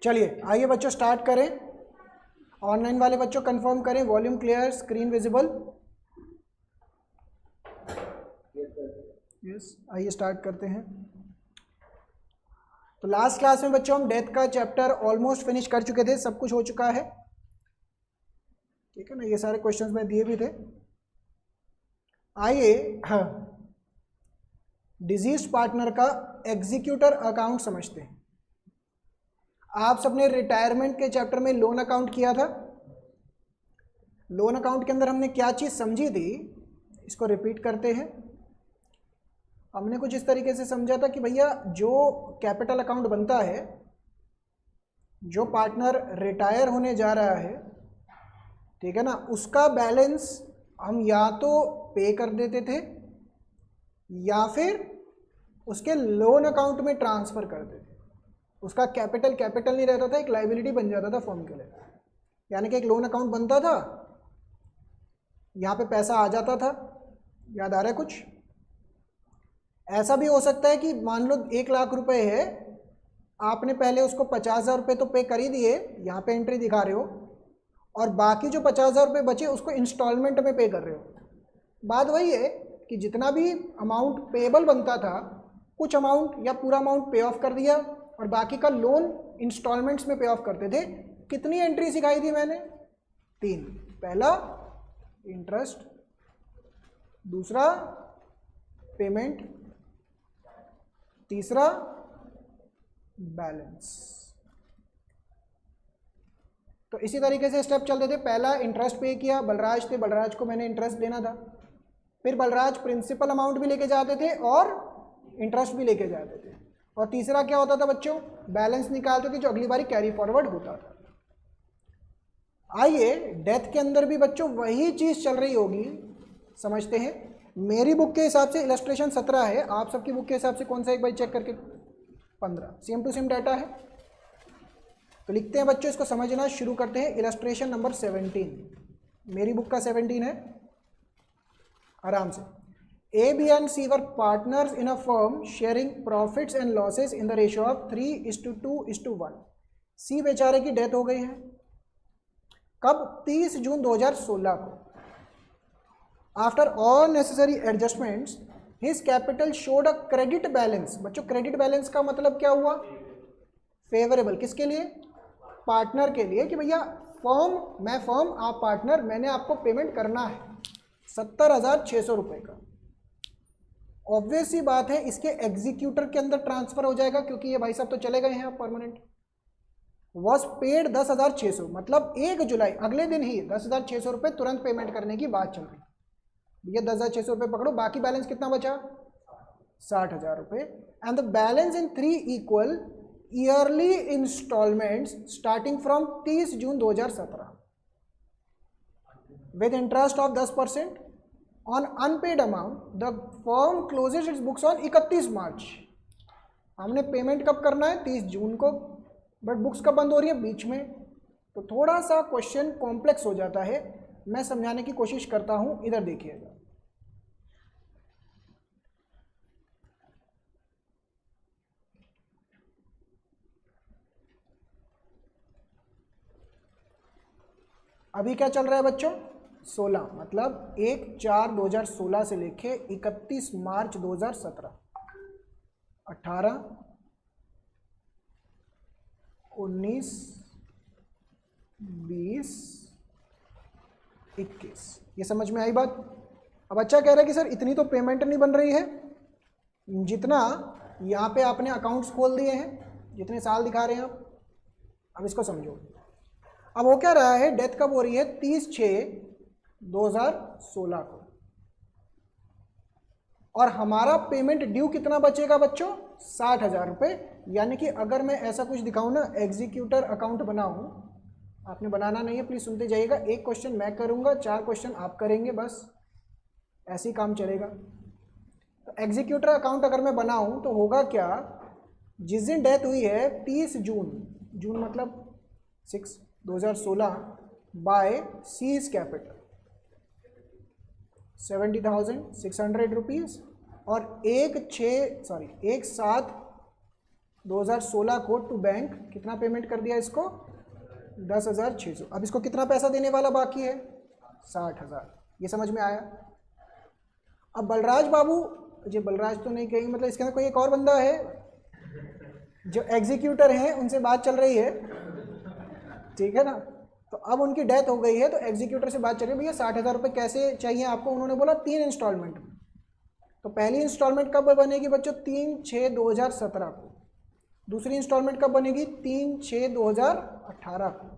चलिए आइए बच्चों स्टार्ट करें। ऑनलाइन वाले बच्चों कंफर्म करें, volume clear, screen visible. Yes, आइए स्टार्ट करते हैं। तो लास्ट क्लास में बच्चों हम डेथ का चैप्टर ऑलमोस्ट फिनिश कर चुके थे, सब कुछ हो चुका है, ठीक है ना। ये सारे क्वेश्चंस मैं दिए भी थे। आइए डिजीज पार्टनर का एग्जीक्यूटर अकाउंट समझते हैं। आप सबने रिटायरमेंट के चैप्टर में लोन अकाउंट किया था। लोन अकाउंट के अंदर हमने क्या चीज़ समझी थी, इसको रिपीट करते हैं। हमने कुछ इस तरीके से समझा था कि भैया जो कैपिटल अकाउंट बनता है, जो पार्टनर रिटायर होने जा रहा है, ठीक है ना, उसका बैलेंस हम या तो पे कर देते थे या फिर उसके लोन अकाउंट में ट्रांसफ़र कर देते। उसका कैपिटल नहीं रहता था, एक लाइबिलिटी बन जाता था फर्म के लिए। यानी कि एक लोन अकाउंट बनता था, यहाँ पे पैसा आ जाता था। याद आ रहा है कुछ? ऐसा भी हो सकता है कि मान लो 1 लाख रुपए है, आपने पहले उसको 50,000 रुपये तो पे कर ही दिए, यहाँ पे एंट्री दिखा रहे हो, और बाकी जो 50,000 रुपये बचे उसको इंस्टॉलमेंट में पे कर रहे हो। बात वही है कि जितना भी अमाउंट पेएबल बनता था, कुछ अमाउंट या पूरा अमाउंट पे ऑफ कर दिया और बाकी का लोन इंस्टॉलमेंट्स में पे ऑफ करते थे। कितनी एंट्री सिखाई थी मैंने? 3। पहला इंटरेस्ट, दूसरा पेमेंट, तीसरा बैलेंस। तो इसी तरीके से स्टेप चलते थे। पहला इंटरेस्ट पे किया, बलराज थे, बलराज को मैंने इंटरेस्ट देना था। फिर बलराज प्रिंसिपल अमाउंट भी लेके जाते थे और इंटरेस्ट भी लेके जाते थे। और तीसरा क्या होता था बच्चों? बैलेंस निकालते थे, जो अगली बारी कैरी फॉरवर्ड होता था। आइए डेथ के अंदर भी बच्चों वही चीज़ चल रही होगी, समझते हैं। मेरी बुक के हिसाब से इलस्ट्रेशन 17 है, आप सबकी बुक के हिसाब से कौन सा, एक बार चेक करके। 15 सेम टू सेम डाटा है। तो लिखते हैं बच्चों, इसको समझना शुरू करते हैं। इलस्ट्रेशन नंबर 17, मेरी बुक का 17 है, आराम से। A, B and C were partners in a firm sharing profits and losses in the ratio of 3:2:1. C बेचारे की डेथ हो गई है। कब? 30 जून 2016 को। After all necessary adjustments his capital showed a credit balance. बच्चों क्रेडिट बैलेंस का मतलब क्या हुआ? फेवरेबल। किसके लिए? पार्टनर के लिए, कि भैया फर्म, मैं फर्म, आप पार्टनर, मैंने आपको पेमेंट करना है 70,600 रुपये का। ऑब्वियस सी बात है, इसके एग्जीक्यूटर के अंदर ट्रांसफर हो जाएगा, क्योंकि ये भाई साहब तो चले गए हैं अब परमानेंट। वॉज पेड 10,600, मतलब 1 जुलाई, अगले दिन ही 10,600 रुपये तुरंत पेमेंट करने की बात चल रही। ये 10,600 रुपये पकड़ो, बाकी बैलेंस कितना बचा? 60,000 रुपये। And the balance in 3 equal yearly instalments starting from 30 June 2017 with interest of 10%। On unpaid amount, the firm closes its books on 31 मार्च। हमने पेमेंट कब करना है? 30 जून को, बट बुक्स कब बंद हो रही है? बीच में। तो थोड़ा सा क्वेश्चन कॉम्प्लेक्स हो जाता है, मैं समझाने की कोशिश करता हूं, इधर देखिएगा। अभी क्या चल रहा है बच्चों? 16, मतलब 1/4/2016 से लेके 31 मार्च 2017, 18, 19, 20, 21। ये समझ में आई बात? अब अच्छा कह रहा है कि सर इतनी तो पेमेंट नहीं बन रही है जितना यहाँ पे आपने अकाउंट्स खोल दिए हैं, जितने साल दिखा रहे हैं आप। अब इसको समझो। अब हो क्या रहा है? डेथ कब हो रही है? 30/6/2016 को, और हमारा पेमेंट ड्यू कितना बचेगा बच्चों? 60,000 रुपये। यानी कि अगर मैं ऐसा कुछ दिखाऊं ना, एग्जीक्यूटर अकाउंट बनाऊं, आपने बनाना नहीं है, प्लीज सुनते जाइएगा। एक क्वेश्चन मैं करूंगा, 4 क्वेश्चन आप करेंगे, बस ऐसे ही काम चलेगा। तो एग्जीक्यूटर अकाउंट अगर मैं बनाऊं तो होगा क्या? जिस दिन डेथ हुई है 30 जून, जून मतलब 6, 2016, बाय सीज कैपिटल 70,600 रुपीज़, और 1/7 2016 को टू बैंक कितना पेमेंट कर दिया इसको 10,600। अब इसको कितना पैसा देने वाला बाकी है 60,000। ये समझ में आया। अब बलराज बाबू, जी बलराज तो नहीं कहेंगे, मतलब इसके अंदर कोई एक और बंदा है जो एग्जीक्यूटर हैं, उनसे बात चल रही है, ठीक है ना। तो अब उनकी डेथ हो गई है तो एग्जीक्यूटर से बात चल रही है, भैया 60,000 रुपये कैसे चाहिए आपको। उन्होंने बोला 3 इंस्टॉलमेंट में। तो पहली इंस्टॉलमेंट कब बनेगी बच्चों 3/6/2017 को, दूसरी इंस्टॉलमेंट कब बनेगी 3/6/2018 को,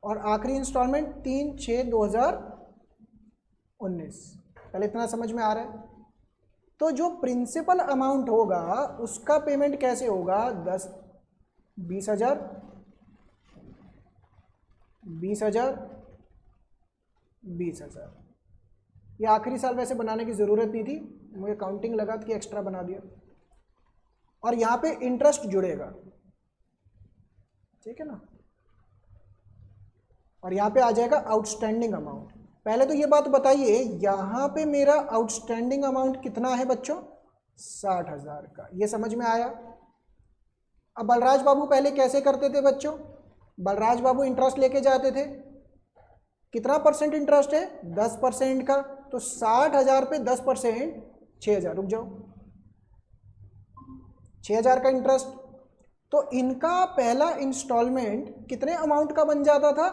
और आखिरी इंस्टॉलमेंट 3/6/2019। पहले इतना समझ में आ रहा है। तो जो प्रिंसिपल अमाउंट होगा उसका पेमेंट कैसे होगा 20,000 20,000 20,000। ये आखिरी साल वैसे बनाने की ज़रूरत नहीं थी, मुझे काउंटिंग लगा कि एक्स्ट्रा बना दिया। और यहाँ पे इंटरेस्ट जुड़ेगा, ठीक है ना। और यहाँ पे आ जाएगा आउटस्टैंडिंग अमाउंट। पहले तो ये बात बताइए, यहाँ पे मेरा आउटस्टैंडिंग अमाउंट कितना है बच्चों 60,000 का। ये समझ में आया। अब बलराज बाबू पहले कैसे करते थे बच्चों, बलराज बाबू इंटरेस्ट लेके जाते थे। कितना परसेंट इंटरेस्ट है 10% का। तो 60,000 पे 10% 6,000। रुक जाओ, 6,000 का इंटरेस्ट। तो इनका पहला इंस्टॉलमेंट कितने अमाउंट का बन जाता था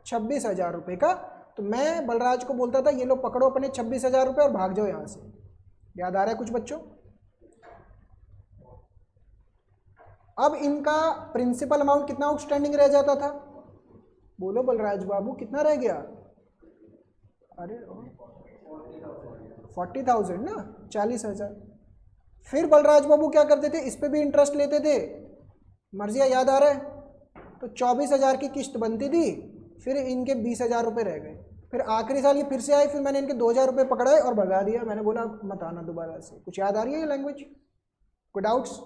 26,000 रुपये का। तो मैं बलराज को बोलता था ये लो पकड़ो अपने 26,000 रुपये और भाग जाओ यहाँ से। याद आ रहा है कुछ बच्चों। अब इनका प्रिंसिपल अमाउंट कितना आउटस्टैंडिंग रह जाता था, बोलो बलराज बाबू कितना रह गया। अरे 40,000 ना, 40,000। फिर बलराज बाबू क्या करते थे, इस पे भी इंटरेस्ट लेते थे। मर्जिया याद आ रहा है। तो 24,000 की किस्त बनती थी, फिर इनके 20,000 रुपये रह गए। फिर आखिरी साल ये फिर से आए, फिर मैंने इनके 2,000 रुपये पकड़ाए और भगा दिया। मैंने बोला मत आना दोबारा से। कुछ याद आ रही है ये लैंग्वेज, कोई डाउट्स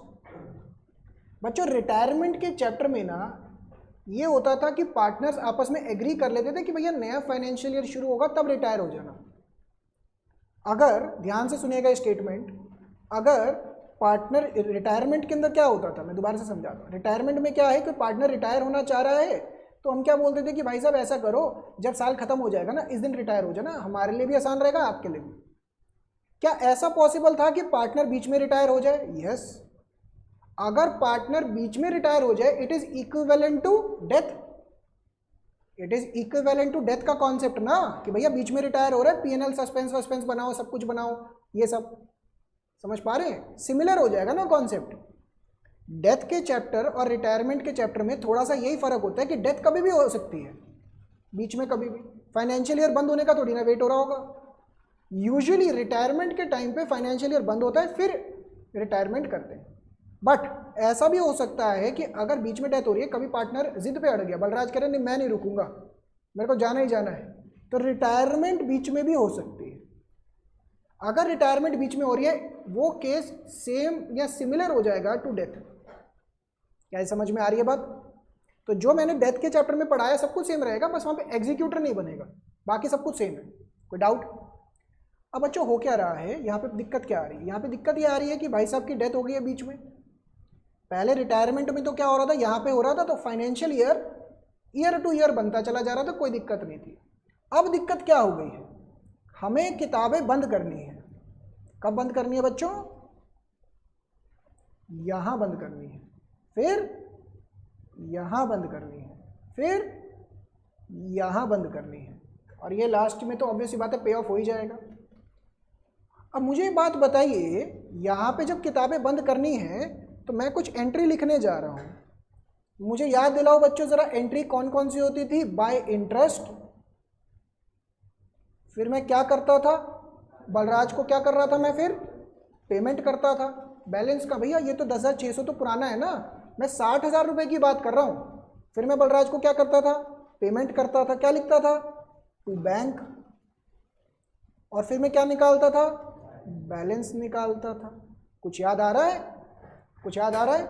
बच्चों। रिटायरमेंट के चैप्टर में ना ये होता था कि पार्टनर्स आपस में एग्री कर लेते थे कि भैया नया फाइनेंशियल ईयर शुरू होगा तब रिटायर हो जाना। अगर ध्यान से सुनिएगा स्टेटमेंट, अगर पार्टनर रिटायरमेंट के अंदर क्या होता था, मैं दोबारा से समझाता हूँ। रिटायरमेंट में क्या है कि पार्टनर रिटायर होना चाह रहा है तो हम क्या बोलते थे कि भाई साहब ऐसा करो जब साल खत्म हो जाएगा ना इस दिन रिटायर हो जाना, हमारे लिए भी आसान रहेगा आपके लिए भी। क्या ऐसा पॉसिबल था कि पार्टनर बीच में रिटायर हो जाए? यस। अगर पार्टनर बीच में रिटायर हो जाए it is equivalent to death. It is equivalent to death का कॉन्सेप्ट ना, कि भैया बीच में रिटायर हो रहा है, पीएनएल सस्पेंस बनाओ, सब कुछ बनाओ, ये सब समझ पा रहे हैं। सिमिलर हो जाएगा ना कॉन्सेप्ट। डेथ के चैप्टर और रिटायरमेंट के चैप्टर में थोड़ा सा यही फर्क होता है कि डेथ कभी भी हो सकती है, बीच में कभी भी। फाइनेंशियल ईयर बंद होने का थोड़ी ना वेट हो रहा होगा। यूजुअली रिटायरमेंट के टाइम पे फाइनेंशियल ईयर बंद होता है फिर रिटायरमेंट करते हैं। बट ऐसा भी हो सकता है कि अगर बीच में डेथ हो रही है, कभी पार्टनर जिद पे अड़ गया, बलराज कह रहे नहीं मैं नहीं रुकूंगा, मेरे को जाना ही जाना है, तो रिटायरमेंट बीच में भी हो सकती है। अगर रिटायरमेंट बीच में हो रही है वो केस सेम या सिमिलर हो जाएगा टू डेथ। क्या समझ में आ रही है बात? तो जो मैंने डेथ के चैप्टर में पढ़ाया सब कुछ सेम रहेगा, बस वहां पे एग्जीक्यूटर नहीं बनेगा, बाकी सब कुछ सेम है। कोई डाउट? अब बच्चों हो क्या रहा है यहाँ पे, दिक्कत क्या आ रही है? यहाँ पे दिक्कत ये आ रही है कि भाई साहब की डेथ हो गई है बीच में। पहले रिटायरमेंट में तो क्या हो रहा था, यहाँ पे हो रहा था तो फाइनेंशियल ईयर टू ईयर बनता चला जा रहा था, कोई दिक्कत नहीं थी। अब दिक्कत क्या हो गई है, हमें किताबें बंद करनी है। कब बंद करनी है बच्चों? यहाँ बंद करनी है, फिर यहाँ बंद करनी है, फिर यहाँ बंद करनी है, और ये लास्ट में तो ऑब्वियस बात है पे ऑफ हो ही जाएगा। अब मुझे बात बताइए, यहाँ पे जब किताबें बंद करनी है तो मैं कुछ एंट्री लिखने जा रहा हूँ। मुझे याद दिलाओ बच्चों जरा, एंट्री कौन कौन सी होती थी? Bye interest. फिर मैं क्या करता था, बलराज को क्या कर रहा था मैं, फिर पेमेंट करता था बैलेंस का। भैया ये तो 10,600 तो पुराना है ना, मैं 60,000 रुपये की बात कर रहा हूँ। फिर मैं बलराज को क्या करता था, पेमेंट करता था। क्या लिखता था? To bank. और फिर मैं क्या निकालता था? बैलेंस निकालता था। कुछ याद आ रहा है? कुछ याद आ रहा है?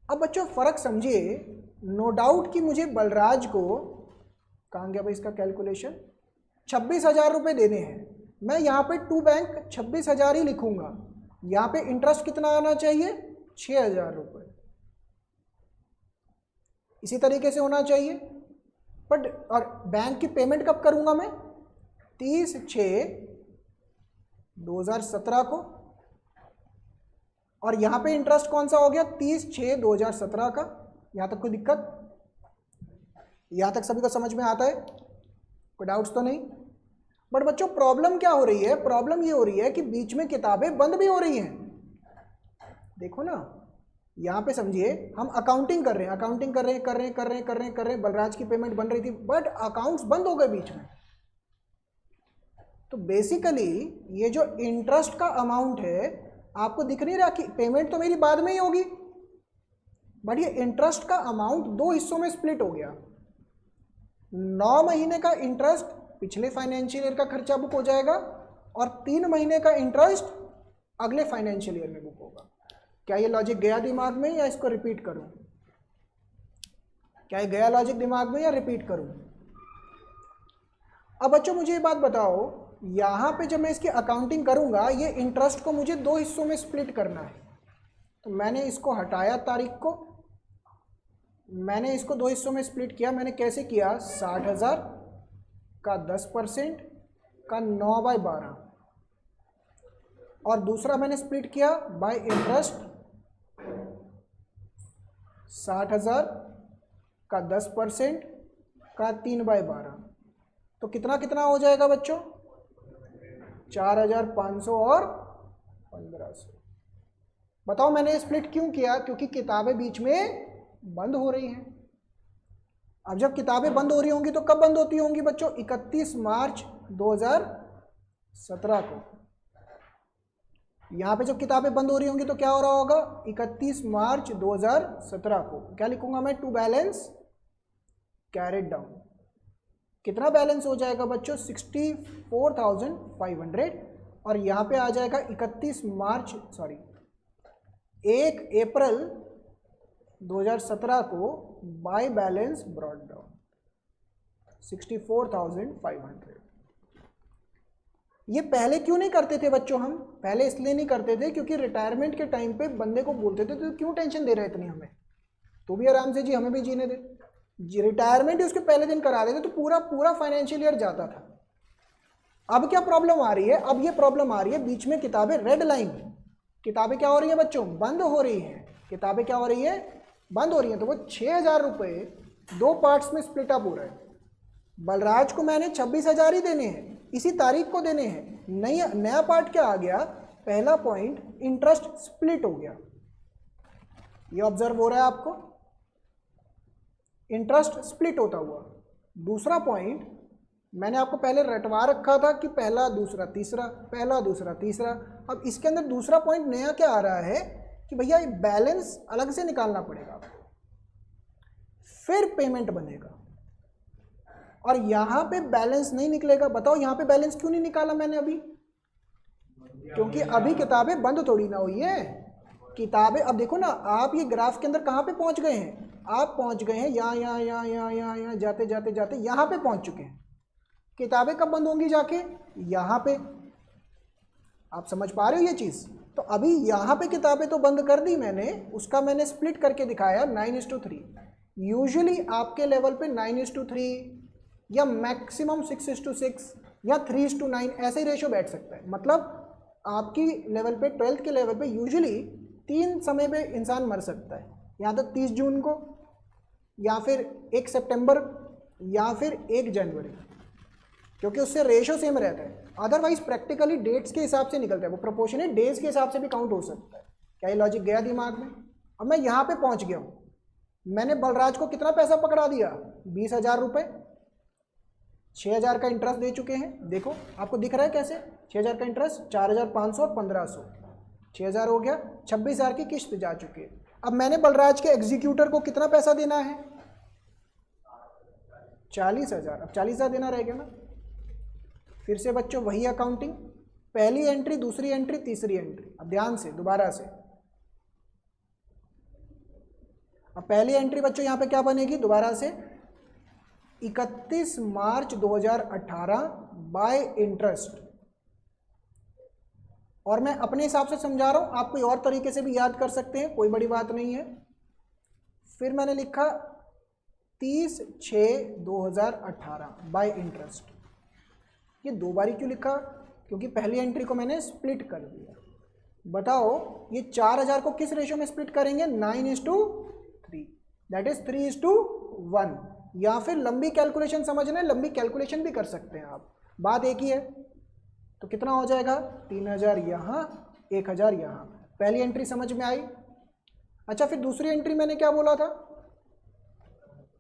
अब बच्चों फर्क समझिए। नो डाउट कि मुझे बलराज को, कहाँ गया भाई इसका कैलकुलेशन, 26,000 रुपये देने हैं। मैं यहाँ पे टू बैंक 26,000 ही लिखूंगा। यहाँ पे इंटरेस्ट कितना आना चाहिए? 6,000 रुपये। इसी तरीके से होना चाहिए। बट और बैंक की पेमेंट कब करूंगा मैं? 30/6/2017 को। और यहां पे इंटरेस्ट कौन सा हो गया? 30/6/2017 का। यहां तक कोई दिक्कत? यहां तक सभी को समझ में आता है? कोई डाउट्स तो नहीं? बट बच्चों प्रॉब्लम क्या हो रही है? प्रॉब्लम ये हो रही है कि बीच में किताबें बंद भी हो रही हैं। देखो ना, यहां पे समझिए, हम अकाउंटिंग कर रहे हैं, अकाउंटिंग कर रहे हैं, बलराज की पेमेंट बन रही थी, बट अकाउंट्स बंद हो गए बीच में। तो बेसिकली ये जो इंटरेस्ट का अमाउंट है, आपको दिख नहीं रहा कि पेमेंट तो मेरी बाद में ही होगी, बट ये इंटरेस्ट का अमाउंट 2 हिस्सों में स्प्लिट हो गया। 9 महीने का इंटरेस्ट पिछले फाइनेंशियल ईयर का खर्चा बुक हो जाएगा, और 3 महीने का इंटरेस्ट अगले फाइनेंशियल ईयर में बुक होगा। क्या ये लॉजिक गया दिमाग में, या इसको रिपीट करूं? क्या ये गया लॉजिक दिमाग में, या रिपीट करूं? अब बच्चों मुझे ये बात बताओ, यहां पे जब मैं इसकी अकाउंटिंग करूंगा, ये इंटरेस्ट को मुझे 2 हिस्सों में स्प्लिट करना है। तो मैंने इसको हटाया, तारीख को मैंने इसको 2 हिस्सों में स्प्लिट किया। मैंने कैसे किया? 60,000 का 10% का 9/12, और दूसरा मैंने स्प्लिट किया बाय इंटरेस्ट 60,000 का 10% का 3/12। तो कितना कितना हो जाएगा बच्चों? 4,500 और 1,500। बताओ मैंने स्प्लिट क्यों किया? क्योंकि किताबें बीच में बंद हो रही हैं। अब जब किताबें बंद हो रही होंगी तो कब बंद होती होंगी बच्चों? 31 मार्च 2017 को। यहां पे जब किताबें बंद हो रही होंगी तो क्या हो रहा होगा? 31 मार्च 2017 को। क्या लिखूंगा मैं? To balance carried down. कितना बैलेंस हो जाएगा बच्चों? 64,500। और यहां पे आ जाएगा 1 अप्रैल 2017 को बाय बैलेंस ब्रॉट डाउन 64,500। ये पहले क्यों नहीं करते थे बच्चों? हम पहले इसलिए नहीं करते थे क्योंकि रिटायरमेंट के टाइम पे बंदे को बोलते थे तो क्यों टेंशन दे रहे इतनी हमें, तो भी आराम से जी, हमें भी जीने दे। रिटायरमेंट ही उसके पहले दिन करा देते तो पूरा फाइनेंशियल ईयर जाता था। अब क्या प्रॉब्लम आ रही है? अब ये प्रॉब्लम आ रही है, बीच में किताबें रेड लाइन, किताबें क्या हो रही है बच्चों? बंद हो रही हैं। किताबें क्या हो रही है? बंद हो रही हैं। तो वो 6,000 रुपये 2 पार्ट्स में स्प्लिट अप हो रहा है। बलराज को मैंने 26,000 ही देने हैं, इसी तारीख को देने हैं। नया पार्ट क्या आ गया? पहला पॉइंट, इंटरेस्ट स्प्लिट हो गया। ये ऑब्जर्व हो रहा है आपको? इंटरेस्ट स्प्लिट होता हुआ। दूसरा पॉइंट मैंने आपको पहले रटवा रखा था कि पहला दूसरा तीसरा, पहला दूसरा तीसरा। अब इसके अंदर दूसरा पॉइंट नया क्या आ रहा है कि भैया ये बैलेंस अलग से निकालना पड़ेगा, फिर पेमेंट बनेगा। और यहां पे बैलेंस नहीं निकलेगा। बताओ यहां पे बैलेंस क्यों नहीं निकाला मैंने अभी? क्योंकि अभी किताबें बंद थोड़ी ना हुई है। किताबें, अब देखो ना, आप ये ग्राफ के अंदर कहां पे पहुंच गए हैं? आप पहुंच गए हैं यहाँ जाते जाते जाते यहां पे पहुंच चुके हैं। किताबें कब बंद होंगी? जाके यहां पे। आप समझ पा रहे हो ये चीज? तो अभी यहां पे किताबें तो बंद कर दी मैंने, उसका मैंने स्प्लिट करके दिखाया 9:3। यूजुअली आपके लेवल पे 9:3 या मैक्सिमम 6:6 या 3:9 ऐसे ही रेशो बैठ सकता है। मतलब आपकी लेवल पे, 12th के लेवल पे यूजुअली 3 समय पे इंसान मर सकता है, या तो 30 जून को, या फिर 1 सितंबर, या फिर 1 जनवरी, क्योंकि उससे रेशो सेम रहता है। अदरवाइज प्रैक्टिकली डेट्स के हिसाब से निकलता है, वो प्रोपोर्शनेट डेज के हिसाब से भी काउंट हो सकता है। क्या ये लॉजिक गया दिमाग में? अब मैं यहाँ पे पहुँच गया हूँ। मैंने बलराज को कितना पैसा पकड़ा दिया? 20,000 रुपये। 6,000 का इंटरेस्ट दे चुके हैं। देखो आपको दिख रहा है कैसे? 6,000 का इंटरेस्ट, 4,500 और 1,500, 6,000 हो गया। 26,000 की किस्त जा चुकी है। अब मैंने बलराज के एग्जीक्यूटर को कितना पैसा देना है? 40,000। अब 40,000 देना रह गया ना। फिर से बच्चों वही अकाउंटिंग, पहली एंट्री, दूसरी एंट्री, तीसरी एंट्री। अब ध्यान से दोबारा से, अब पहली एंट्री बच्चों यहाँ पे क्या बनेगी? दोबारा से 31 मार्च 2018 बाय इंटरेस्ट और मैं अपने हिसाब से समझा रहा हूँ, आप कोई और तरीके से भी याद कर सकते हैं, कोई बड़ी बात नहीं है। फिर मैंने लिखा 30/6/2018 बाय इंटरेस्ट। ये 2 बारी क्यों लिखा? क्योंकि पहली एंट्री को मैंने स्प्लिट कर दिया। बताओ ये 4000 को किस रेशो में स्प्लिट करेंगे? 9:3, दैट इज 3:1। या फिर लंबी कैलकुलेशन समझना है, लंबी कैलकुलेशन भी कर सकते हैं आप, बात एक ही है। तो कितना हो जाएगा? 3000 यहाँ, 1000 यहाँ। पहली एंट्री समझ में आई? अच्छा, फिर दूसरी एंट्री मैंने क्या बोला था?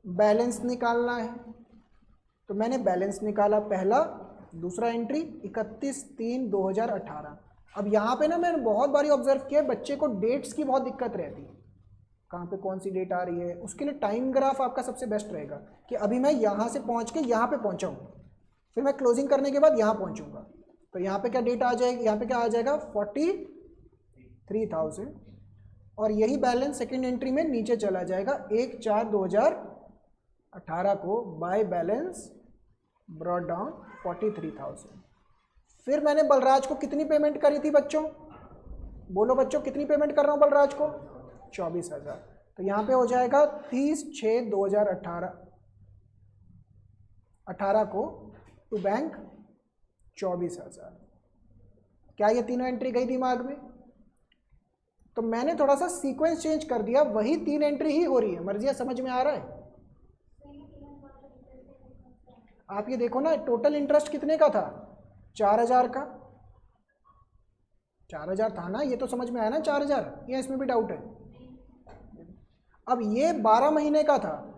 बैलेंस निकालना है, तो मैंने बैलेंस निकाला पहला। दूसरा एंट्री 31/3/2018। अब यहाँ पे ना मैंने बहुत बारी ऑब्जर्व किया, बच्चे को डेट्स की बहुत दिक्कत रहती है, कहाँ पे कौन सी डेट आ रही है। उसके लिए टाइम ग्राफ आपका सबसे बेस्ट रहेगा कि अभी मैं यहाँ से पहुँच के यहाँ पे पहुँचा हूँ, फिर मैं क्लोजिंग करने के बाद यहाँ पहुँचूँगा, तो यहाँ पे क्या डेट आ जाएगी? यहाँ पे क्या आ जाएगा? 43,000। और यही बैलेंस सेकेंड एंट्री में नीचे चला जाएगा 1/4/2018 को बाय बैलेंस ब्रॉट डाउन 43,000। फिर मैंने बलराज को कितनी पेमेंट करी थी बच्चों? बोलो बच्चों, कितनी पेमेंट कर रहा हूँ बलराज को? 24,000। तो यहाँ पे हो जाएगा 30/6/2018 को टू बैंक 24,000। क्या ये तीनों एंट्री गई दिमाग में? तो मैंने थोड़ा सा सीक्वेंस चेंज कर दिया, वही 3 एंट्री ही हो रही है। मर्जिया समझ में आ रहा है? आप ये देखो ना, टोटल इंटरेस्ट कितने का था? 4000 का। 4000 था ना, ये तो समझ में आया ना 4000, या इसमें भी डाउट है? अब ये 12 महीने का था,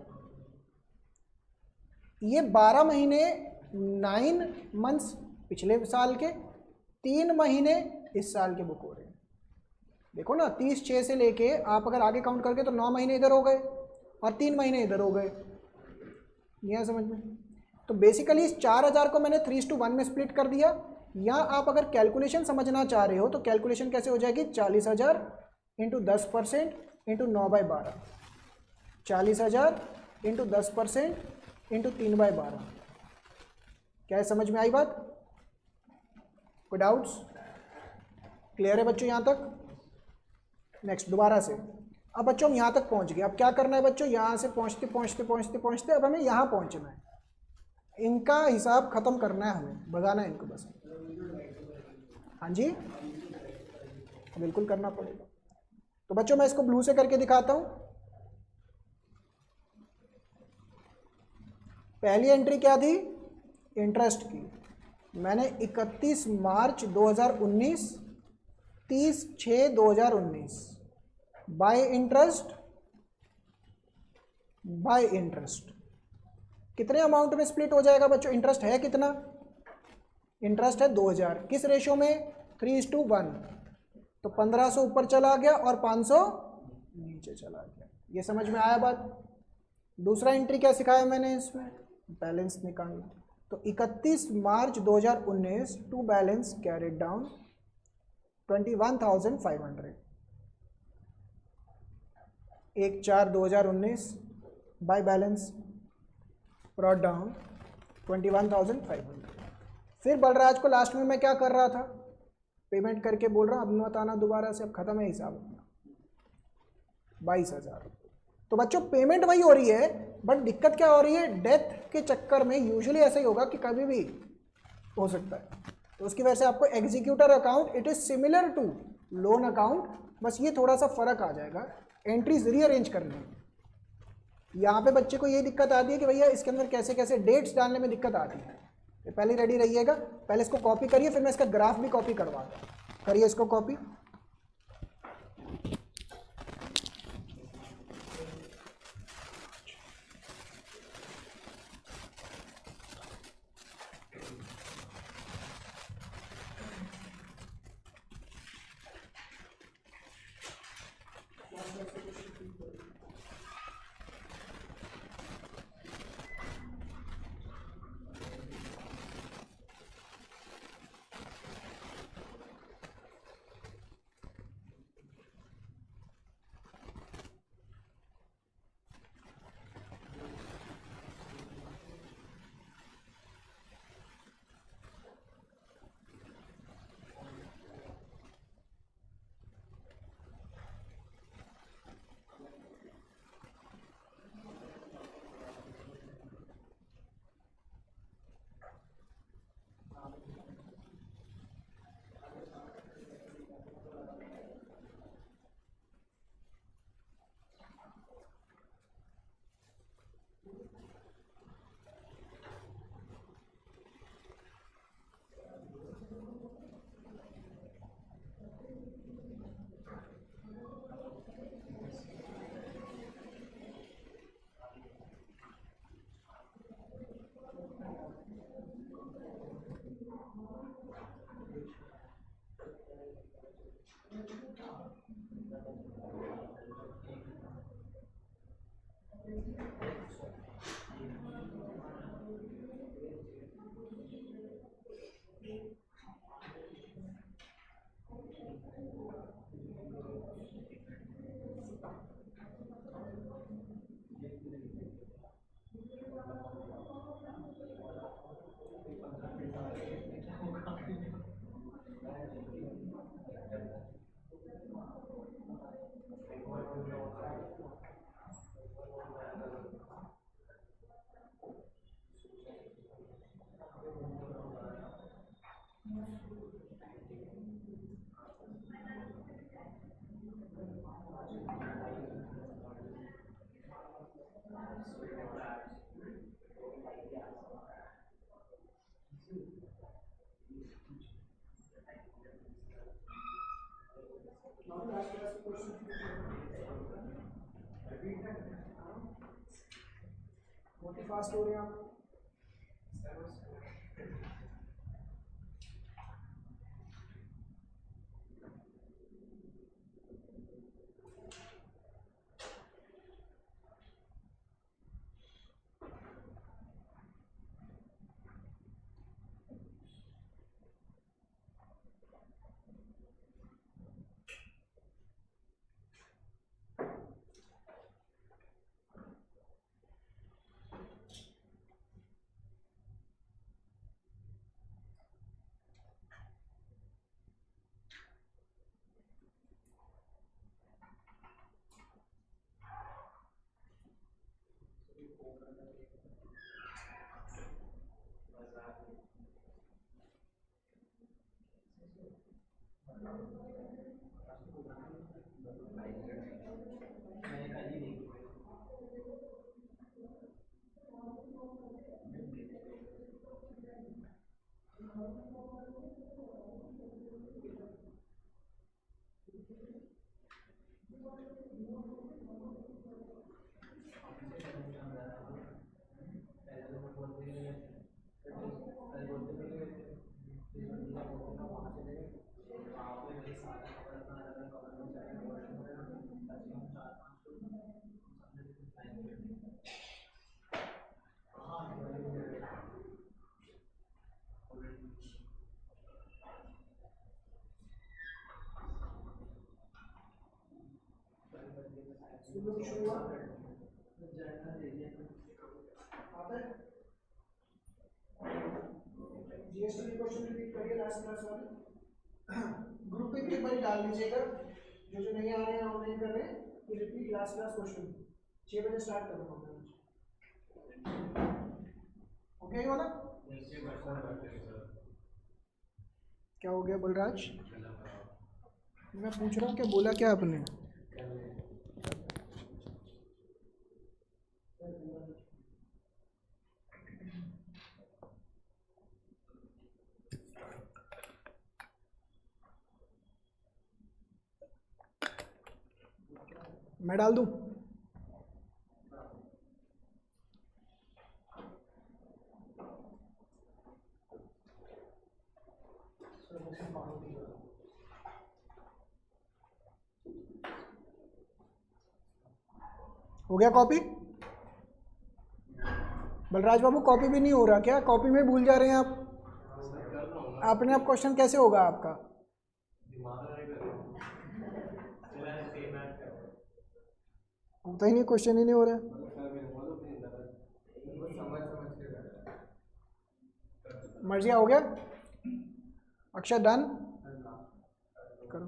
ये 12 महीने 9 मंथ्स पिछले साल के, 3 महीने इस साल के बुक हो रहे हैं। देखो ना, 30/6 से लेके आप अगर आगे काउंट करके तो 9 महीने इधर हो गए और 3 महीने इधर हो गए। यह समझ में? तो बेसिकली इस 4000 को मैंने 3:1 में स्प्लिट कर दिया। या आप अगर कैलकुलेशन समझना चाह रहे हो तो कैलकुलेशन कैसे हो जाएगी? 40,000 इंटू 10% इंटू 9/12, 40,000 इंटू 10% इंटू 3/12। क्या है, समझ में आई बात? कोई डाउट्स? क्लियर है बच्चों यहाँ तक? नेक्स्ट दोबारा से। अब बच्चों हम यहाँ तक पहुँच गए। अब क्या करना है बच्चों? यहाँ से पहुँचते पहुँचते पहुँचते पहुँचते अब हमें यहाँ पहुँचना है। इनका हिसाब खत्म करना है, हमें भगाना है इनको बस। हाँ जी, बिल्कुल करना पड़ेगा। तो बच्चों मैं इसको ब्लू से करके दिखाता हूँ। पहली एंट्री क्या थी? इंटरेस्ट की। मैंने 31 मार्च 2019, 30/6/2019 बाय इंटरेस्ट कितने अमाउंट में स्प्लिट हो जाएगा बच्चों? इंटरेस्ट है कितना? इंटरेस्ट है 2000। किस रेशो में? 3:1। तो 1500 ऊपर चला गया और 500 नीचे चला गया। ये समझ में आया बात? दूसरा एंट्री क्या सिखाया मैंने इसमें? बैलेंस निकालना। तो 31 March 2019 to balance carried down 21,500। 1/4/2019 by balance brought down 21,500। फिर बलराज को लास्ट में मैं क्या कर रहा था? पेमेंट करके बोल रहा हूँ, अब मत आना दोबारा से, अब खत्म है हिसाब अपना। 22,000। तो बच्चों पेमेंट वही हो रही है, बट दिक्कत क्या हो रही है? डेथ के चक्कर में यूजुअली ऐसा ही होगा कि कभी भी हो सकता है, तो उसकी वजह से आपको executor account it is similar to loan account, बस ये थोड़ा सा फर्क आ जाएगा एंट्रीज रीअरेंज करने में। यहाँ पे बच्चे को ये दिक्कत आती है कि भैया इसके अंदर कैसे कैसे डेट्स डालने में दिक्कत आती है। तो पहले रेडी रहिएगा, पहले इसको कॉपी करिए, फिर मैं इसका ग्राफ भी कॉपी करवाता हूँ। करिए इसको कॉपी। बहुत ही फास्ट हो रहे हैं आप। जीएसटी के क्वेश्चन रिपीट करिए लास्ट क्लास वाले, ग्रुप पे भी एक बार डाल दीजिएगा, जो नहीं आ रहे हैं ऑनलाइन कर रहे हैं, तो रिपीट लास्ट क्लास क्वेश्चन 6 बजे स्टार्ट करूँगा मैं। ओके ये वाला क्या हो गया बलराज? मैं पूछ रहा हूँ क्या बोला क्या आपने? मैं डाल दूं? हो गया कॉपी? बलराज बाबू कॉपी भी नहीं हो रहा क्या? कॉपी में भूल जा रहे हैं आप? अपने आप क्वेश्चन कैसे होगा आपका? होता ही नहीं, क्वेश्चन ही नहीं हो रहा। मर्जी हो गया? अक्षय डन करो।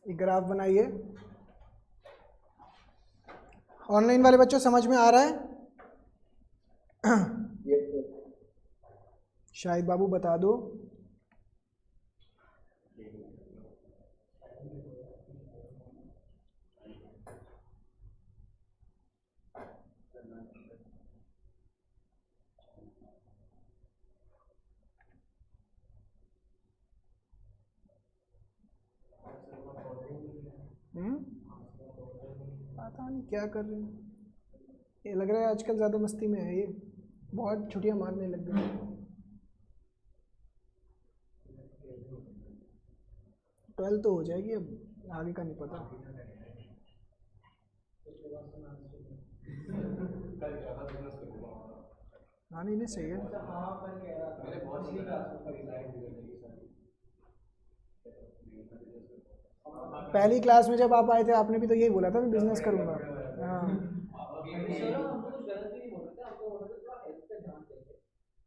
एक ग्राफ बनाइए। ऑनलाइन वाले बच्चों समझ में आ रहा है? शाहिद बाबू बता दो। पता नहीं क्या कर रहे हैं, ये लग रहा है आजकल ज़्यादा मस्ती में है ये, बहुत छुट्टियां मारने लग गए। 12 तो हो जाएगी, अब आगे का नहीं पता। हाँ नहीं नहीं सही है। पहली क्लास में जब आप आए थे आपने भी तो यही बोला था मैं बिजनेस करूंगा। हाँ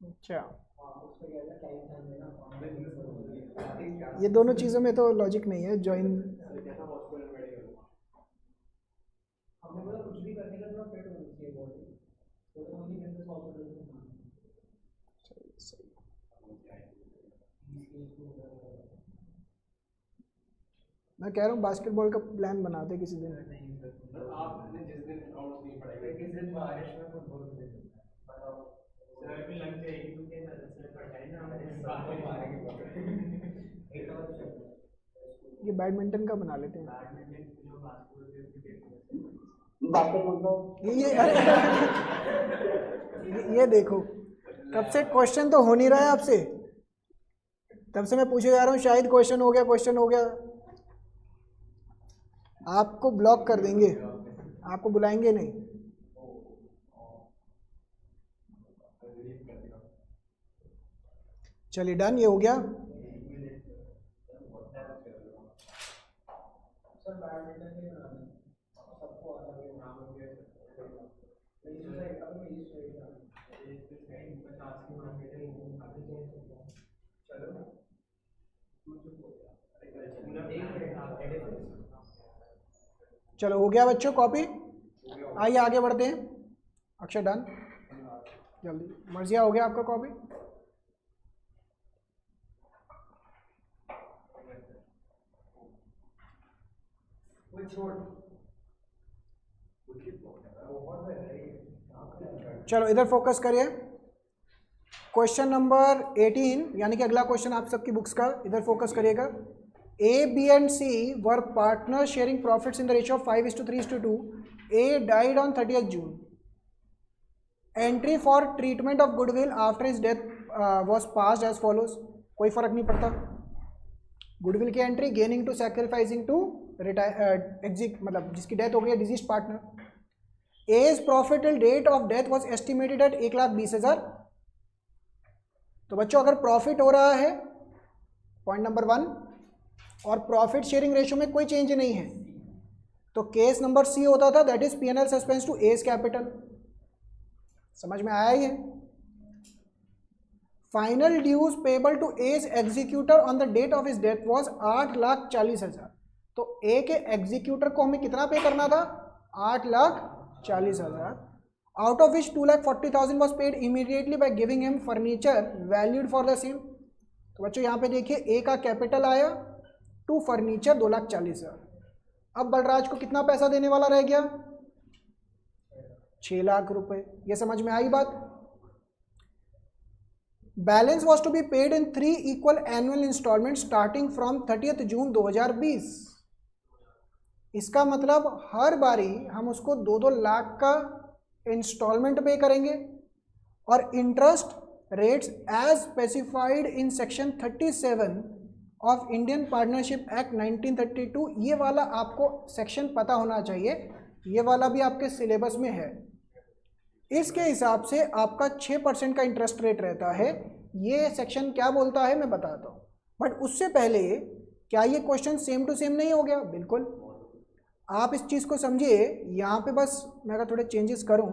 अच्छा, ये दोनों चीज़ों में तो लॉजिक नहीं है ज्वाइन। मैं कह रहा हूँ बास्केटबॉल का प्लान बनाते किसी दिन। ये बैडमिंटन का बना लेते हैं। ये अरे ये देखो तब से क्वेश्चन तो हो नहीं रहा है आपसे, तब से मैं पूछे जा रहा हूँ शायद क्वेश्चन हो गया, क्वेश्चन हो गया। आपको ब्लॉक कर देंगे, आपको बुलाएंगे नहीं। चलिए डन, ये हो गया। चलो हो गया बच्चों कॉपी, आइए आगे बढ़ते हैं। अक्षय डन, जल्दी। मर्जिया हो गया आपका कॉपी। चलो इधर फोकस करिए। क्वेश्चन नंबर 18 यानी कि अगला क्वेश्चन आप सबकी बुक्स का, इधर फोकस करिएगा। A, B and C were partners sharing profits in the ratio of 5:3:2. A died on 30th June. Entry for treatment of goodwill after his death was passed as follows. कोई फर्क नहीं पड़ता। Goodwill की entry gaining to sacrificing to exit, मतलब जिसकी death हो गई है disease partner. As profit till date of death was estimated at 1,20,000। तो बच्चों अगर प्रॉफिट हो रहा है पॉइंट नंबर 1 और प्रॉफिट शेयरिंग रेशियो में कोई चेंज नहीं है तो केस नंबर सी होता था, that is P&L suspense to as capital. समझ में आया ही है। Final dues payable to as executor on the date of his death was 8,40,000। तो ए के एग्जीक्यूटर को हमें कितना पे करना था? 8,40,000। Out of which 2,40,000 was paid immediately by giving him furniture valued for the same. तो बच्चों यहाँ पे देखिए ए का कैपिटल आया, टू फर्नीचर 2,40,000। अब बलराज को कितना पैसा देने वाला रह गया? 6 लाख रुपए। ये समझ में आई बात? Balance was to be paid in 3 equal annual instalment starting from 30 June 2020। इसका मतलब हर बारी हम उसको 2-2 लाख का इंस्टॉलमेंट पे करेंगे और interest rates as specified in section 37 of Indian Partnership Act 1932। ये वाला आपको सेक्शन पता होना चाहिए, ये वाला भी आपके सिलेबस में है। इसके हिसाब से आपका 6% का इंटरेस्ट रेट रहता है। ये सेक्शन क्या बोलता है मैं बताता हूँ, बट उससे पहले क्या ये क्वेश्चन सेम टू सेम नहीं हो गया? बिल्कुल। आप इस चीज़ को समझिए, यहाँ पे बस मैं अगर थोड़े चेंजेस करूँ,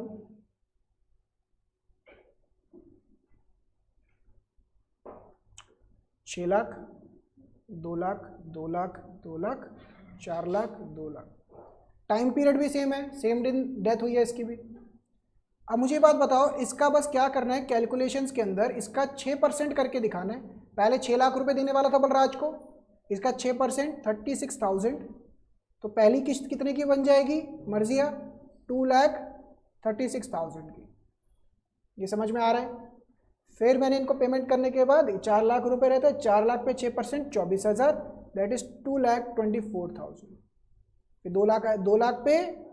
छः लाख, 2 लाख, 2 लाख, 2 लाख, 4 लाख, 2 लाख। टाइम पीरियड भी सेम है, सेम दिन डेथ हुई है इसकी भी। अब मुझे बात बताओ, इसका बस क्या करना है, कैलकुलेशंस के अंदर इसका 6% करके दिखाना है। पहले 6 लाख रुपए देने वाला था बलराज को, इसका 6% 36,000, तो पहली किस्त कितने की बन जाएगी मर्जिया, 2,36,000 की। ये समझ में आ रहा है। फिर मैंने इनको पेमेंट करने के बाद 4 लाख रुपए रहते हैं, 4 लाख पे 6% 24,000, दैट इज 2,24,000। फिर 2 लाख पे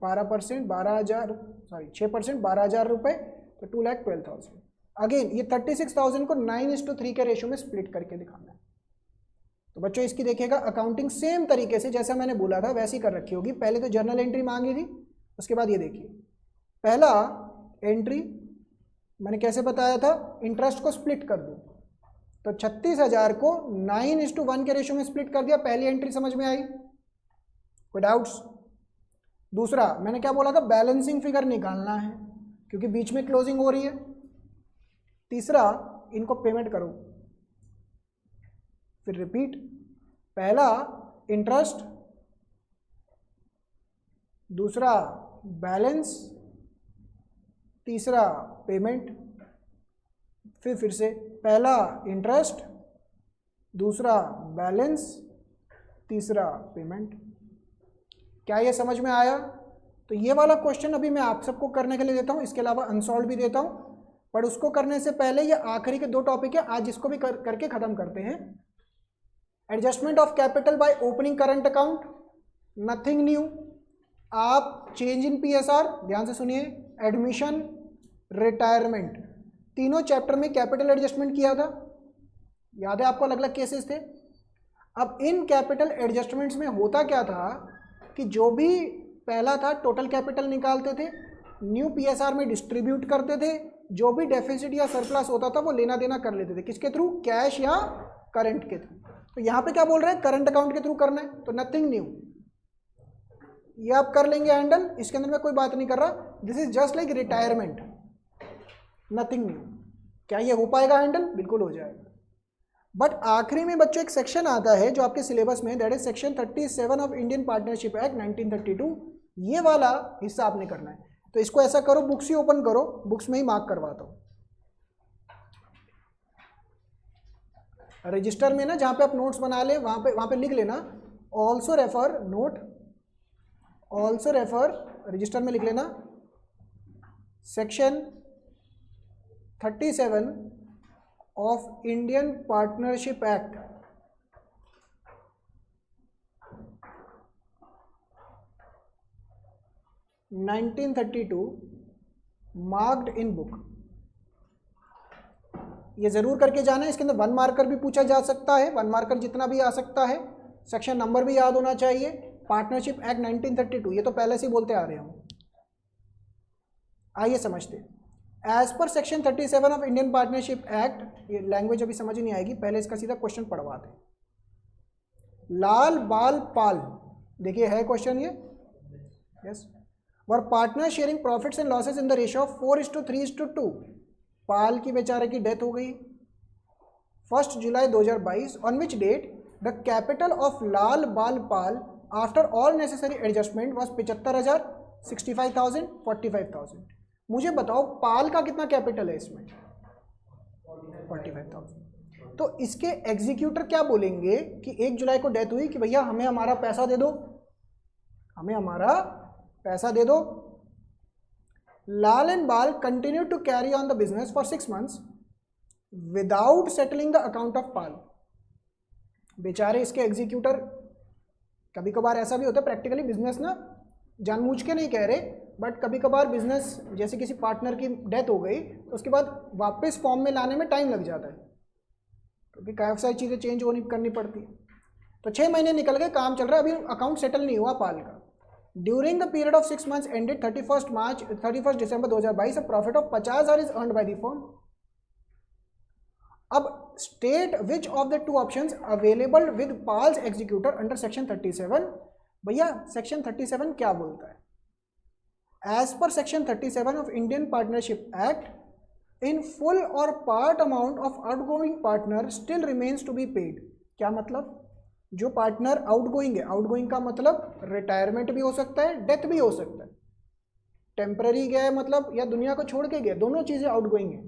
12% 12,000, सॉरी 6% 12,000 रुपए, तो 2,12,000। अगेन ये 36,000 को 9:3 के रेशो में स्प्लिट करके दिखाना है। तो बच्चों इसकी देखिएगा अकाउंटिंग सेम तरीके से जैसा मैंने बोला था वैसी कर रखी होगी। पहले तो जर्नल एंट्री मांगी थी, उसके बाद ये देखिए, पहला एंट्री मैंने कैसे बताया था, इंटरेस्ट को स्प्लिट कर दो, तो 36,000 को 9:1 के रेशो में स्प्लिट कर दिया। पहली एंट्री समझ में आई, कोई डाउट्स? दूसरा मैंने क्या बोला था, बैलेंसिंग फिगर निकालना है क्योंकि बीच में क्लोजिंग हो रही है। तीसरा इनको पेमेंट करो, फिर रिपीट, पहला इंटरेस्ट, दूसरा बैलेंस, तीसरा पेमेंट, फिर से पहला इंटरेस्ट, दूसरा बैलेंस, तीसरा पेमेंट। क्या ये समझ में आया? तो ये वाला क्वेश्चन अभी मैं आप सबको करने के लिए देता हूँ, इसके अलावा अनसॉल्व भी देता हूँ, पर उसको करने से पहले ये आखिरी के 2 टॉपिक है, आज इसको भी करके खत्म करते हैं। Adjustment of capital by opening current account, nothing new. आप चेंज इन पीएसआर, ध्यान से सुनिए, एडमिशन, रिटायरमेंट, तीनों चैप्टर में कैपिटल एडजस्टमेंट किया था, याद है आपको, अलग अलग केसेस थे। अब इन कैपिटल एडजस्टमेंट्स में होता क्या था कि जो भी पहला था टोटल कैपिटल निकालते थे, न्यू पीएसआर में डिस्ट्रीब्यूट करते थे, जो भी डेफिसिट या सरप्लस होता था वो लेना देना कर लेते थे, किसके थ्रू, कैश या करंट के थ्रू। तो यहाँ पे क्या बोल रहे हैं, करंट अकाउंट के थ्रू करना है, तो नथिंग न्यू, ये आप कर लेंगे हैंडल, इसके अंदर मैं कोई बात नहीं कर रहा, this is just like retirement, nothing new. क्या ये हो पाएगा हैंडल? बिल्कुल हो जाएगा। बट आखिरी में बच्चों एक सेक्शन आता है जो आपके सिलेबस में, that is section 37 of Indian Partnership Act 1932, ये वाला हिस्सा आपने करना है। तो इसको ऐसा करो, बुक्स ही ओपन करो, बुक्स में ही मार्क करवाता हूँ। रजिस्टर में ना जहाँ पे आप नोट्स बना ले वहाँ पे लिख लेना also refer note, also refer, register में लिख लेना section 37 of Indian Partnership Act 1932 marked in book. ये जरूर करके जाना है, इसके अंदर 1 मार्कर भी पूछा जा सकता है, 1 मार्कर जितना भी आ सकता है, सेक्शन नंबर भी याद होना चाहिए। पार्टनरशिप एक्ट 1932, ये तो पहले से ही बोलते आ रहे हम। आइए समझते, as per section 37 of Indian Partnership Act, ये लैंग्वेज अभी समझ नहीं आएगी, पहले इसका सीधा क्वेश्चन पढ़वाते हैं। लाल बाल पाल, देखिए है क्वेश्चन ये, yes, were partner sharing profits and losses in the ratio of 4:3:2। Pal की बेचारे की डेथ हो गई 1 July 2022, on which date the capital of Lal Bal Pal after all necessary adjustment was 75,000, 65,000, 45,000। मुझे बताओ पाल का कितना कैपिटल है इसमें, 45,000। तो इसके एग्जीक्यूटर क्या बोलेंगे कि 1 जुलाई को डेथ हुई कि भैया हमें हमारा पैसा दे दो, हमें हमारा पैसा दे दो। Lal and Bal continue to carry on the business for 6 months without settling the account of Pal. बेचारे इसके एग्जीक्यूटर, कभी कभार ऐसा भी होता है प्रैक्टिकली, बिजनेस ना जानबूझ के नहीं कह रहे, बट कभी कभार बिजनेस जैसे किसी पार्टनर की डेथ हो गई तो उसके बाद वापस फॉर्म में लाने में टाइम लग जाता है, क्योंकि काफ़ी सारी चीज़ें चेंज करनी पड़ती है। तो 6 महीने निकल गए, काम चल रहा है, अभी अकाउंट सेटल नहीं हुआ पाल का। During the period of 6 months ended 31 December 2022, a profit of 50,000 is earned by the firm। अब state which of the 2 options available with Pal's executor under section 37। भैया सेक्शन 37 क्या बोलता है, as per section 37 of Indian Partnership Act, in full or part amount of outgoing partner still remains to be paid. क्या मतलब, जो partner outgoing है, outgoing का मतलब रिटायरमेंट भी हो सकता है, डेथ भी हो सकता है, टेम्पररी गया है मतलब या दुनिया को छोड़ के गया, दोनों चीज़ें आउटगोइंग है।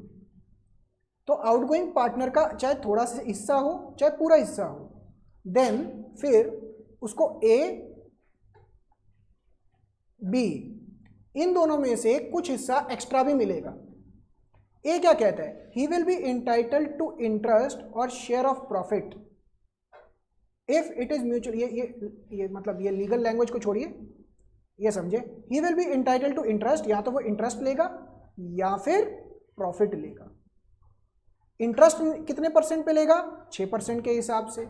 तो आउटगोइंग पार्टनर का चाहे थोड़ा सा हिस्सा हो चाहे पूरा हिस्सा हो, देन फिर उसको ए बी इन दोनों में से कुछ हिस्सा एक्स्ट्रा भी मिलेगा। ए क्या कहता है, he will be entitled to interest or share of profit if it is mutual. ये मतलब ये लीगल लैंग्वेज को छोड़िए, ये समझे। He will be entitled to interest, या तो वो इंटरेस्ट लेगा या फिर प्रॉफिट लेगा। इंटरेस्ट कितने परसेंट पे लेगा, 6% के हिसाब से,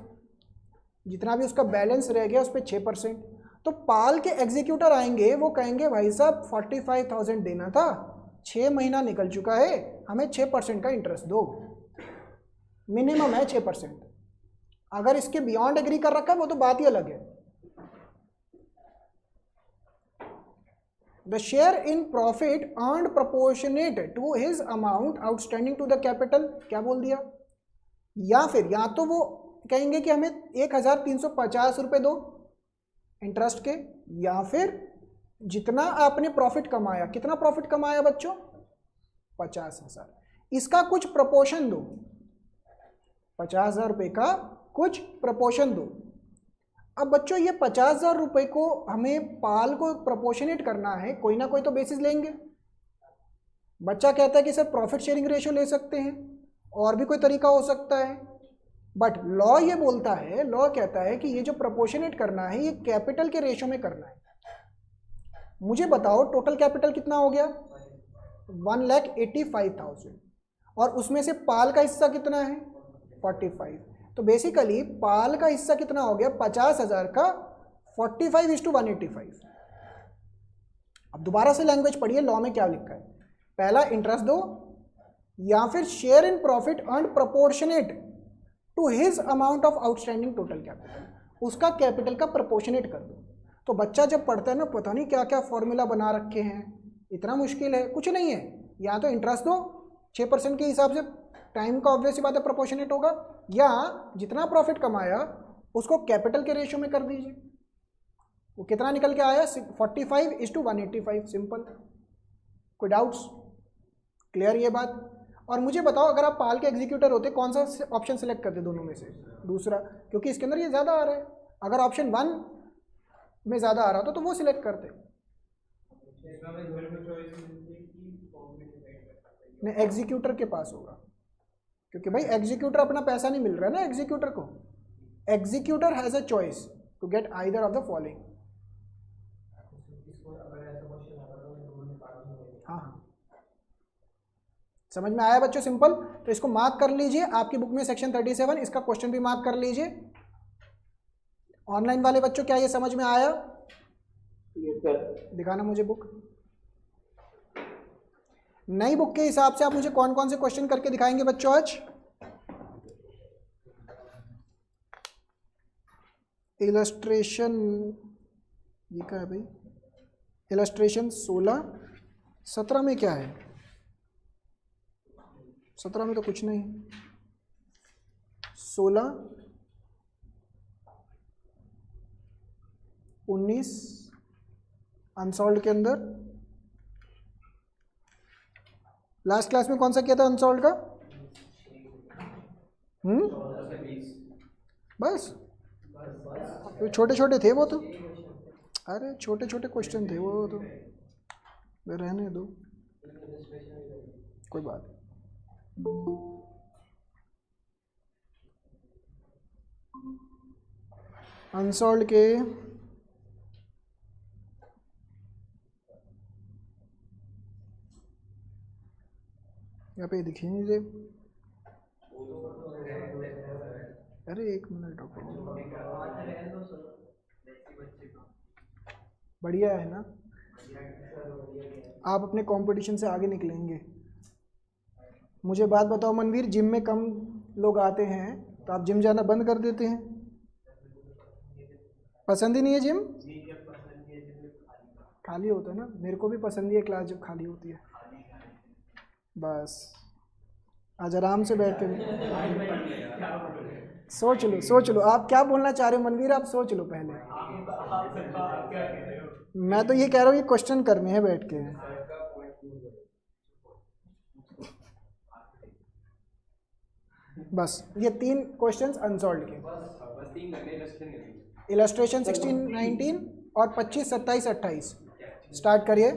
जितना भी उसका बैलेंस रह गया उस पर 6%। तो पाल के एग्जीक्यूटर आएंगे, वो कहेंगे भाई साहब 45,000 देना था, 6 महीना निकल चुका है, हमें 6% का इंटरेस्ट दो, मिनिमम है 6%। अगर इसके बियॉन्ड एग्री कर रखा है वो तो बात ही अलग है। The share in profit earned proportionate to his amount outstanding to the capital, क्या बोल दिया। या फिर या तो वो कहेंगे कि हमें 1,350 रुपये दो इंटरेस्ट के, या फिर जितना आपने प्रॉफिट कमाया, कितना प्रॉफिट कमाया बच्चों, 50,000, इसका कुछ प्रपोर्शन दो, 50,000 रुपये का कुछ प्रपोर्शन दो। अब बच्चों ये 50,000 रुपये को हमें पाल को प्रपोर्शनेट करना है, कोई ना कोई तो बेसिस लेंगे। बच्चा कहता है कि सर प्रॉफिट शेयरिंग रेशियो ले सकते हैं, और भी कोई तरीका हो सकता है, बट लॉ ये बोलता है, लॉ कहता है कि ये जो प्रपोर्शनेट करना है ये कैपिटल के रेशियो में करना है। मुझे बताओ टोटल कैपिटल कितना हो गया, 1,85,000, और उसमें से पाल का हिस्सा कितना है, 45। तो बेसिकली पाल का हिस्सा कितना हो गया, 50,000 का 45:185। अब दोबारा से लैंग्वेज पढ़िए, लॉ में क्या लिखा है। पहला इंटरेस्ट दो, या फिर share in profit earn proportionate to his amount of outstanding total capital, उसका कैपिटल का प्रोपोर्शनेट कर दो। तो बच्चा जब पढ़ता है ना, पता नहीं क्या क्या फॉर्मूला बना रखे हैं, इतना मुश्किल है, कुछ नहीं है। या तो इंटरेस्ट दो 6% के हिसाब से, टाइम का ऑब्वियस बात है प्रोपोर्शनेट होगा, या जितना प्रॉफिट कमाया उसको कैपिटल के रेशियो में कर दीजिए। वो कितना निकल के आया, 45:185, सिंपल। कोई डाउट्स, क्लियर ये बात। और मुझे बताओ अगर आप पाल के एग्जीक्यूटर होते कौन सा ऑप्शन सेलेक्ट करते दोनों में से, दूसरा, क्योंकि इसके अंदर ये ज़्यादा आ रहा है। अगर ऑप्शन 1 में ज़्यादा आ रहा था तो वो सिलेक्ट करते। नहीं, एग्जीक्यूटर के पास होगा, क्योंकि भाई एग्जीक्यूटर अपना पैसा नहीं मिल रहा है ना एग्जीक्यूटर को। Executor has a choice to get either of the following. हाँ हाँ, समझ में आया बच्चों, सिंपल। तो इसको मार्क कर लीजिए, आपकी बुक में सेक्शन 37, इसका क्वेश्चन भी मार्क कर लीजिए। ऑनलाइन वाले बच्चों क्या ये समझ में आया? दिखाना मुझे बुक। नई बुक के हिसाब से आप मुझे कौन कौन से क्वेश्चन करके दिखाएंगे बच्चों आज? इलस्ट्रेशन, ये क्या है भाई, इलस्ट्रेशन 16, 17 में क्या है? 17 में तो कुछ नहीं, 16, 19 अनसॉल्व्ड के अंदर। लास्ट क्लास में कौन सा किया था अनसॉल्व्ड का? बस तो छोटे छोटे थे वो तो, अरे छोटे छोटे क्वेश्चन थे वो तो, रहने दो, कोई बात। अनसॉल्व्ड के यहाँ पे दिखे नहीं थे। अरे एक मिनट रुको, बढ़िया है ना, आप अपने कंपटीशन से आगे निकलेंगे। मुझे बात बताओ मनवीर, जिम में कम लोग आते हैं तो आप जिम जाना बंद कर देते हैं? पसंद ही नहीं है जिम? खाली होता है ना, मेरे को भी पसंद ही है क्लास जब खाली होती है। बस आज आराम से बैठ के सोच लो आप क्या बोलना चाह रहे हो मनवीर, आप सोच लो पहले। मैं तो ये कह रहा हूँ ये क्वेश्चन करने हैं बैठ के। बस ये 3 क्वेश्चंस अनसॉल्व के, इलस्ट्रेशन 16, 19 और 25, 27, 28। स्टार्ट करिए।